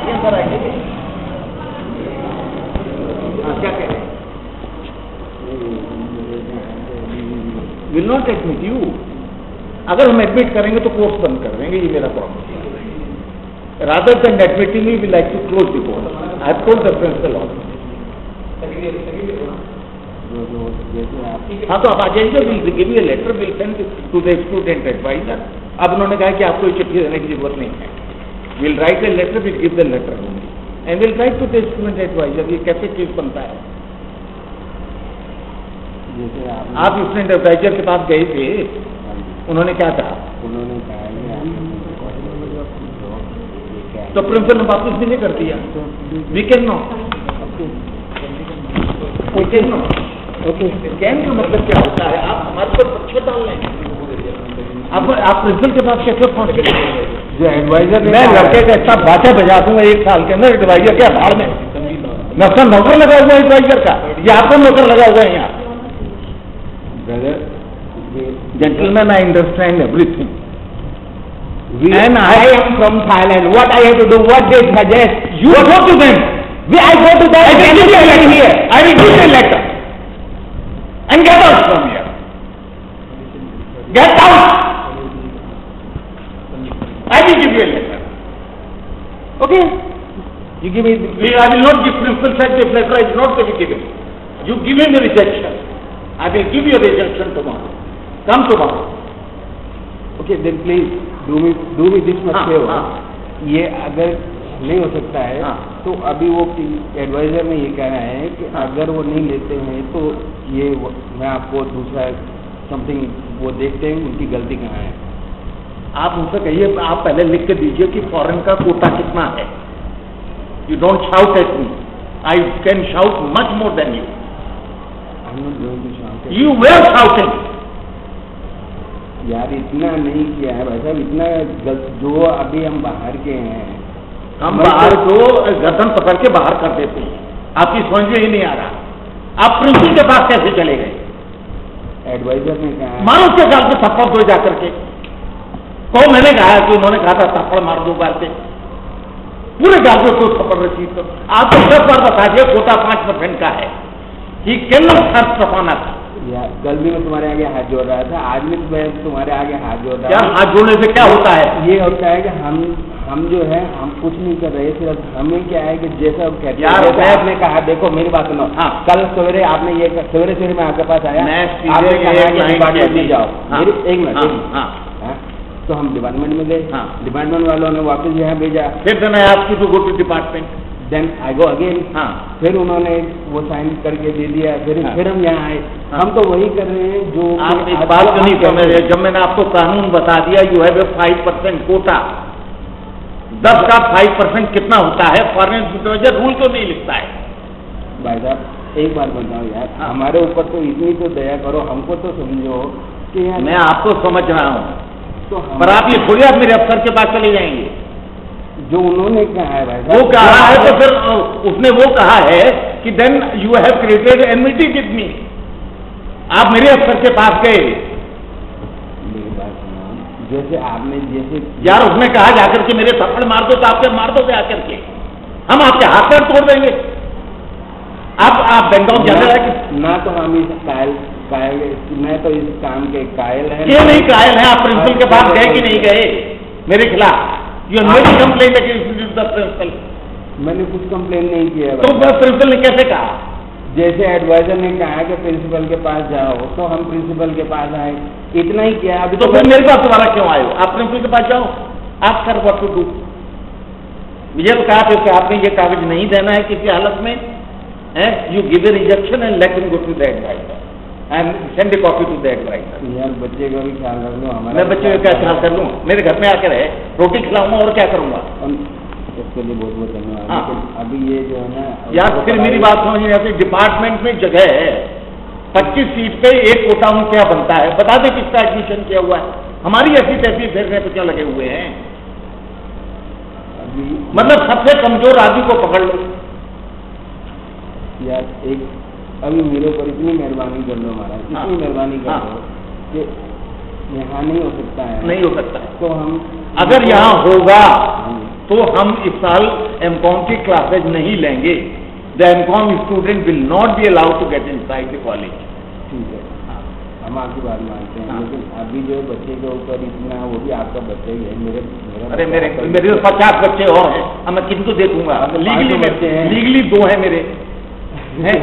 आइए अंदर आइए। हाँ, क्या कह रहे हैं? Will not admit you. अगर हम एडमिट करेंगे तो कोर्स बंद कर देंगे, ये मेरा प्रॉब्लम है। Rather than admitting we like to close the course. I have told the principal also. हाँ, तो आप आ जाइए, will give you a letter, will send to the student adviser. अब उन्होंने कहा कि आपको चिट्ठी देने की जरूरत नहीं है। Will write a letter, will give the letter and will write to the student adviser. ये कैसे केस बनता है? आप स्टूडेंट एडवाइजर के पास गए थे, उन्होंने क्या कहा? उन्होंने कहा तो प्रिंसिपल ने वापस भी नहीं कर दिया। We can no, okay, can का मतलब क्या होता है? आप हमारे पर पक्ष डाल रहे हैं। आप प्रिंसिपल के पास कैसे पहुंच गए? जो एडवाइजर, मैं लड़के का अच्छा बाजा बजा दूंगा 1 साल के अंदर एडवाइजर के अखाड़ में। मैं अपना नौकर लगा हुआ है एडवाइजर का, या आपका नौकर लगा हुआ है यहाँ? Gentlemen, I understand everything. And I am from Thailand. What I have to do? What they suggest? You go to them. I go to them. I will give you a letter here. I will give you a letter. And get out from here. Get out. I will give you a letter. Okay? You give me. I will not give principal said this letter is not to be given. You give him the rejection. I will give you a rejection tomorrow. Come tomorrow. Okay, then please do me this much favor. ये अगर नहीं हो सकता है तो अभी वो adviser ने ये कह रहा है कि अगर वो नहीं लेते हैं तो ये मैं आपको दूसरा समथिंग वो देखते हैं उनकी गलती कहाँ है। आप उनसे कहिए, आप पहले लिख के दीजिए कि फॉरेन का कोटा कितना है। You don't shout at me, I can shout much more than you. You were shouting. यार इतना नहीं किया है भाई साहब, इतना जो अभी हम बाहर के हैं, हम बाहर को गर्दन पकड़ के बाहर कर देते हैं। आपकी समझ में ही नहीं आ रहा। आप प्रिंसिपल के पास कैसे चले गए? एडवाइजर ने कहा मारो उसके गाल पे थप्पड़ दो जाकर के। को मैंने कहा कि उन्होंने कहा था थप्पड़ मार 2 बार से, पूरे गाल पे उसको थप्पड़ रखी। तो आपको 10 बार बता दिया कोटा 5% का है। He cannot search upon us. कल भी मैं तुम्हारे आगे हाथ जोड़ रहा था, आज भी मैं तुम्हारे आगे हाथ जोड़ रहा हूँ। हाथ जोड़ने से क्या होता है? ये होता है कि हम जो है हम कुछ नहीं कर रहे, सिर्फ हमें क्या है कि जैसा कहते हैं। आपने कहा, देखो मेरी बात सुनो। हाँ, कल सवेरे आपने ये सवेरे मैं आपके पास आया, आपने कहा कि डिपार्टमेंट में जाओ। एक मिनट, तो हम डिपार्टमेंट में गए। डिपार्टमेंट वालों ने वापस यहाँ भेजा। फिर मैं आपकी to go to department, then I go again. फिर उन्होंने वो साइन करके दे दिया। फिर हम यहाँ आए। हम तो वही कर रहे हैं जो आप इस बात को नहीं समझ रहे। जब मैंने आपको कानून बता दिया, यू हैव ए 5% कोटा, 10 का 5% कितना होता है? फॉरेन सुपरवाइजर रूल तो नहीं लिखता है। भाई साहब एक बात बताओ यार, हमारे ऊपर तो इतनी तो दया करो, हमको तो समझो कि मैं आपको समझ रहा हूँ। तो पर आप ये थोड़ी आप मेरे अफसर के पास चले जाएंगे। जो उन्होंने कहा है भाई, वो कहा है तो फिर उसने वो कहा है कि then you have created enmity with me. आप मेरे अफसर के पास गए। मेरी बात सुनो, जैसे आपने जैसे यार उसने कहा जाकर के मेरे थप्पड़ मार दो, तो आप मार दोगे आकर के? हम आपके हाथ पैर तोड़ देंगे। आप बेंगलौर जाने कि ना, तो हम इस कायल मैं तो इस काम के कायल है। ये नहीं कायल है। आप प्रिंसिपल के पास गए कि नहीं गए मेरे खिलाफ? You made complaint against the principal. मैंने कुछ कंप्लेन नहीं किया। तो प्रिंसिपल ने कैसे कहा? जैसे एडवाइजर ने कहा कि प्रिंसिपल के पास जाओ, तो हम प्रिंसिपल के पास आए, इतना ही किया। अभी तो फिर मेरे पास दोबारा क्यों आए हो? आप प्रिंसिपल के पास जाओ, आप सर व्हाट टू डू। मुझे तो कहा कि आपने ये कागज नहीं देना है किसी हालत में। You give a rejection and let him go to the adviser and send a copy to the adviser. यार बच्चे का भी ख्याल रख लो। मैं बच्चे का क्या ख्याल कर लूँ? मेरे घर में आकर है, रोटी खिलाऊंगा और क्या करूंगा? उसके लिए बहुत बहुत धन्यवाद। अभी ये जो है ना यार, फिर मेरी बात समझ नहीं आती। डिपार्टमेंट में जगह है, 25 सीट पे 1 कोटा में क्या बनता है? बता दे किसका एडमिशन किया हुआ है। हमारी ऐसी तैसी फेरने पे क्या लगे हुए हैं? अभी मतलब सबसे कमजोर आदमी को पकड़ लो यार। एक अभी मेरे ऊपर इतनी मेहरबानी कर लो महाराज, इतनी मेहरबानी कर लो कि यहाँ नहीं हो सकता है। नहीं हो सकता है तो हम अगर यहाँ होगा तो हम इस साल एमकॉम की क्लासेज नहीं लेंगे। The MCom student will not be allowed to get inside the college. ठीक है, हम आपकी बात मानते हैं, लेकिन अभी जो बच्चे के ऊपर इतना, वो भी आपका बच्चा ही है। अरे मेरे 50 बच्चे और हैं, अब मैं किनको दे दूंगा? लीगली बच्चे हैं, लीगली 2 हैं मेरे,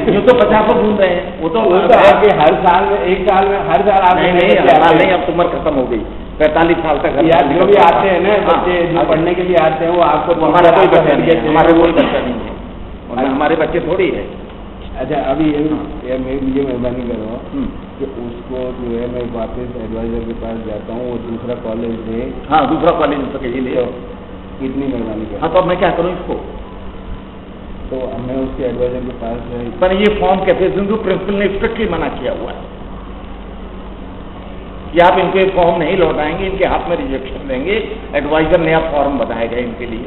जो तो 50 ढूंढ रहे हैं। वो तो आपके हर साल में, एक साल में, हर साल आप नहीं, अब उम्र खत्म हो गई, 45 साल तक। यार जो भी आते हैं ना बच्चे, जो पढ़ने के लिए आते हैं, वो आपको, हमारा कोई बच्चा नहीं है, हमारा कोई बच्चा नहीं है, हमारे बच्चे थोड़ी है। अच्छा, अभी ये मुझे मेहरबानी करो कि उसको जो है मैं वापस एडवाइजर के पास जाता हूँ, वो दूसरा कॉलेज दे। हाँ, दूसरा कॉलेज उसके लिए कितनी मेहरबानी करो। हाँ, तो अब मैं क्या करूँ इसको? तो मैं उसके एडवाइजर के पास पर ये फॉर्म कैसे दूँ? प्रिंसिपल ने स्ट्रिक्टली मना किया हुआ है कि आप इनको ये फॉर्म नहीं लौटाएंगे, इनके हाथ में रिजेक्शन देंगे। एडवाइजर नया फॉर्म बनाएगा इनके लिए।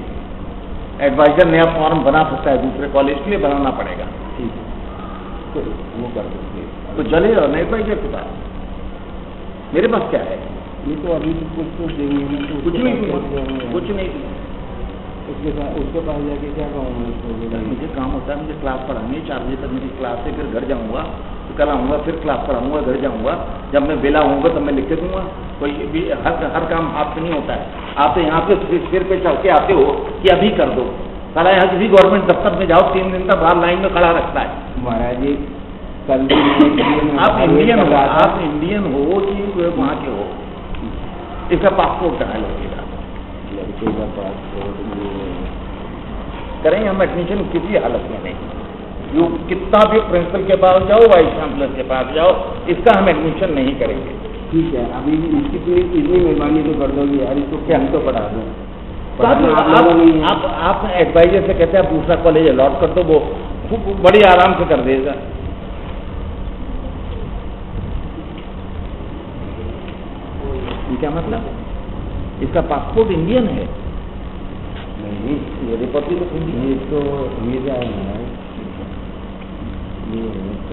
एडवाइजर नया फॉर्म बना सकता है, दूसरे कॉलेज के लिए बनाना पड़ेगा। ठीक है, तो वो कर सकते हैं। तो चले और नए एडवाइजर के पास, मेरे पास क्या है? ये तो अभी कुछ तो देंगे ना, कुछ नहीं। उसके पास जाके क्या कहूँगा उसको? मुझे काम होता है, मुझे क्लास पढ़ानी है, 4 बजे तक मेरी क्लास है, फिर घर जाऊँगा, तो कल आऊँगा, फिर क्लास पढ़ाऊँगा, घर जाऊँगा। जब मैं बेला होऊंगा तब मैं लिख के दूँगा। कोई भी हर काम हाथ से नहीं होता है। आप तो यहाँ पे सिर पे चढ़ के आते हो कि अभी कर दो। साला यहाँ किसी गवर्नमेंट दफ्तर में जाओ, 3 दिन तक बाहर लाइन में खड़ा रखता है। महाराज जी, कल आप इंडियन हो कि वहाँ के हो? इसका पासपोर्ट कहाँ लगेगा? लड़के का पासपोर्ट करेंगे हम एडमिशन किसी हालत में नहीं। जो कितना भी प्रिंसिपल के पास जाओ, वाइस चांसलर के पास जाओ, इसका हम एडमिशन नहीं करेंगे। ठीक है, अभी इसकी इतनी मेहरबानी तो कर दोगे यार, इसको क्या हम तो पढ़ा दो। आप एडवाइजर से कहते हैं आप दूसरा कॉलेज अलॉट कर दो, वो बड़ी आराम से कर देगा। क्या मतलब? इसका पासपोर्ट इंडियन है? नहीं, ये रिपब्लिक ऑफ इंडिया। ये तो वीजा है।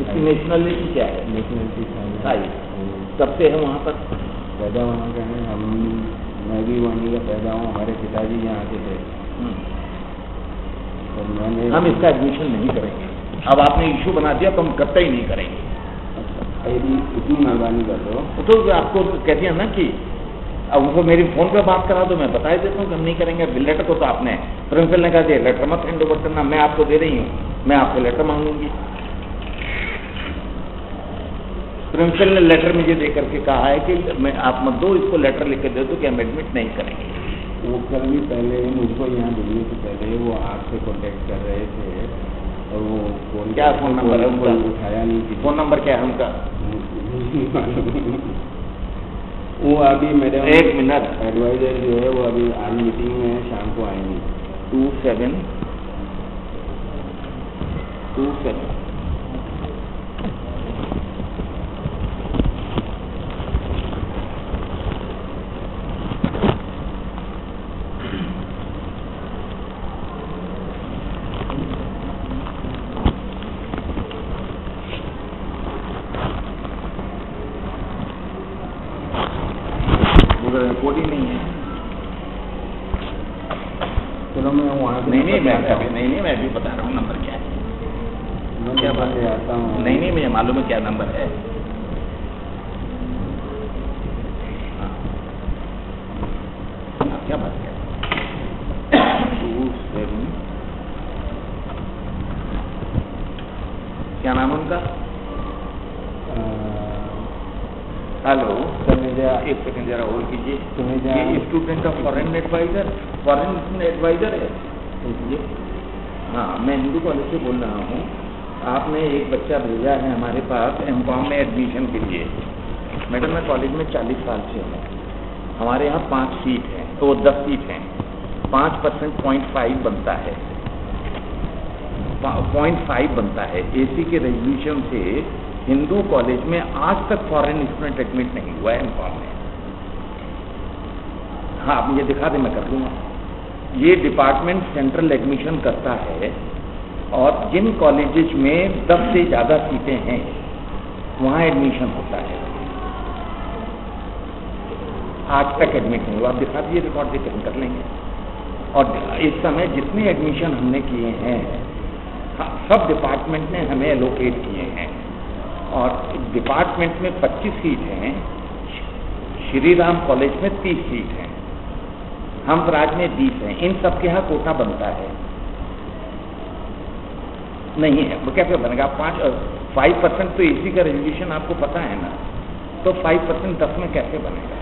इसकी नेशनलिटी क्या है? नेशनलिटी कब से है वहाँ पर? पैदा वहाँ का है। मैं भी वहीं का पैदा हूँ, हमारे पिताजी यहाँ के थे। तो हम इसका एडमिशन नहीं करेंगे। अब आपने इशू बना दिया तो हम कतई नहीं करेंगे। इतनी मेहरबानी कर दो। तो आपको कहती है ना कि अब उनको मेरी फोन पे बात करा तो मैं बता देता हूँ कि हम नहीं करेंगे। लेटर को तो आपने प्रिंसिपल ने कहा दिया, लेटर मत हैंड ओवर करना, मैं आपको दे रही हूँ, मैं आपसे लेटर मांगूंगी। प्रिंसिपल ने लेटर मुझे दे करके कहा है कि मैं आप मत दो, इसको लेटर लिख के दे दो कि हम एडमिट नहीं करेंगे। वो कल भी पहले मुझको यहाँ भेजने से पहले वो आपसे कॉन्टेक्ट कर रहे थे, और वो फोन, क्या फोन नंबर है उनका? उठाया नहीं। फोन नंबर क्या है उनका? वो अभी मैडम, 1 मिनट, एडवाइजर जो है वो अभी आज मीटिंग में है, शाम को आएंगे। 27 रिपोर्ट ही नहीं है। चलो मैं वहाँ नहीं, मैं भी बता रहा हूँ नंबर क्या है। क्या बात है? आता हूँ। नहीं, मुझे मालूम है क्या नंबर है। क्या बात है? 27 क्या नाम है उनका? हेलो सर, एक सेकंड जरा होल्ड कीजिए। ये स्टूडेंट ऑफ फॉरेन एडवाइजर है ये? हाँ, मैं हिंदू कॉलेज से बोल रहा हूँ। आपने एक बच्चा भेजा है हमारे पास एमकॉम में एडमिशन के लिए। मैडम, मैं कॉलेज में 40 साल से हूँ। हमारे यहाँ 5 सीट हैं, तो 10 सीट हैं। 5% 0.5 बनता है, 0.5 बनता है। एसी के रेजोल्यूशन से हिंदू कॉलेज में आज तक फॉरेन स्टूडेंट एडमिट नहीं हुआ है एमकॉम में। हाँ, आप मुझे दिखा दें, मैं कर दूंगा। ये डिपार्टमेंट सेंट्रल एडमिशन करता है, और जिन कॉलेजेस में 10 से ज़्यादा सीटें हैं वहाँ एडमिशन होता है। आज तक एडमिट नहीं हुआ। आप दिखा दीजिए रिकॉर्ड, से कर लेंगे। और इस समय जितने एडमिशन हमने किए हैं सब डिपार्टमेंट ने हमें एलोकेट किए हैं, और डिपार्टमेंट में 25 सीट हैं, श्री राम कॉलेज में 30 सीट हैं, हंसराज में 20 हैं। इन सब के यहाँ कोटा बनता है नहीं है, वो कैसे बनेगा? 5% तो एसी का रेजोल्यूशन आपको पता है ना, तो 5% 10 में कैसे बनेगा?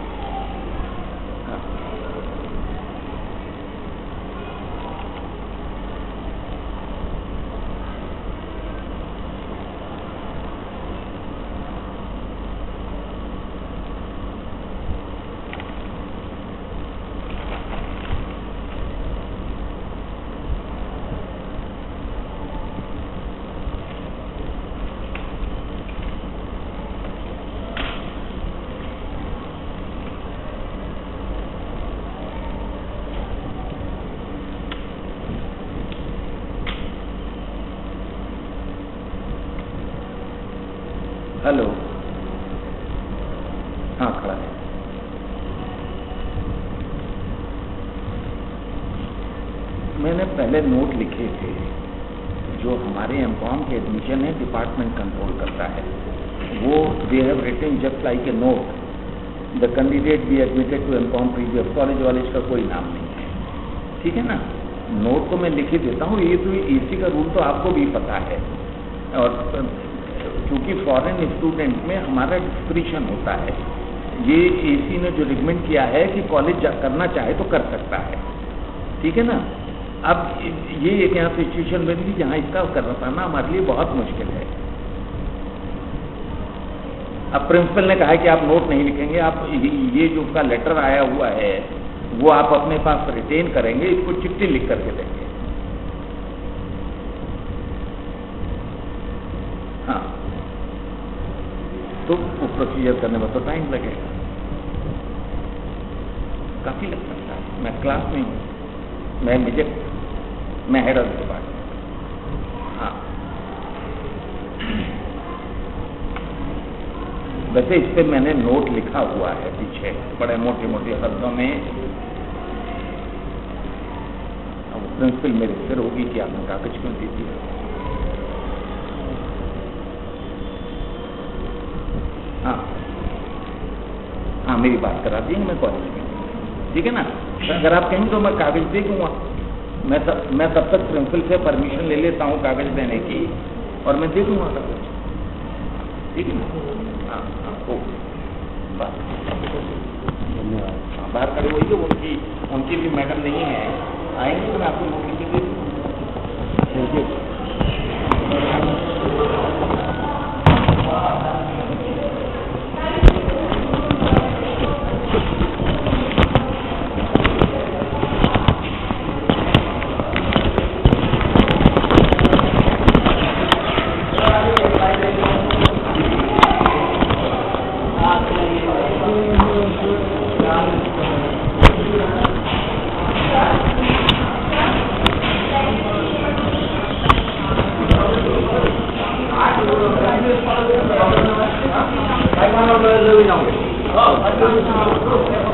हेलो, हाँ खड़ा है। मैंने पहले नोट लिखे थे, जो हमारे एमकॉम के एडमिशन है डिपार्टमेंट कंट्रोल करता है, वो they have written just like a note, the candidate be admitted to MCom previous college वाले, इसका कोई नाम नहीं है, ठीक है ना। नोट को मैं लिख देता हूँ, ये तो एसी का रूल तो आपको भी पता है, और क्योंकि फॉरेन स्टूडेंट में हमारा डिस्क्रिशन होता है, ये एसी ने जो रिकमेंड किया है कि कॉलेज करना चाहे तो कर सकता है, ठीक है ना। अब ये एक यहाँ सिचुएशन बन गई जहाँ इसका करना पाना हमारे लिए बहुत मुश्किल है। अब प्रिंसिपल ने कहा है कि आप नोट नहीं लिखेंगे, आप ये जो उसका लेटर आया हुआ है वो आप अपने पास रिटेन करेंगे, इसको चिट्ठी लिख करके देंगे। हाँ, तो वो प्रोसीजर करने में तो टाइम लगेगा, काफी लग सकता है। मैं क्लास में हूँ, मैं हेड ऑफ डिपार्टमेंट। हाँ, वैसे इस पे मैंने नोट लिखा हुआ है पीछे बड़े मोटे मोटे शब्दों में। अब प्रिंसिपल मेरे फिर होगी कि आपने कागज क्यों दी थी। हाँ हाँ, मेरी बात करा दी मैं कॉलेज में, ठीक है ना। अगर आप कहेंगे तो मैं कागज दे दूंगा, मैं तब तक प्रिंसिपल से परमिशन ले लेता हूँ कागज देने की, और मैं दे दूंगा कागज, ठीक है ना। हाँ हाँ, बस धन्यवाद। बाहर खड़े हुई तो उनकी भी मैडम नहीं है, आएंगे तो मैं आपको नोट लिख के दे दूँगा। I want to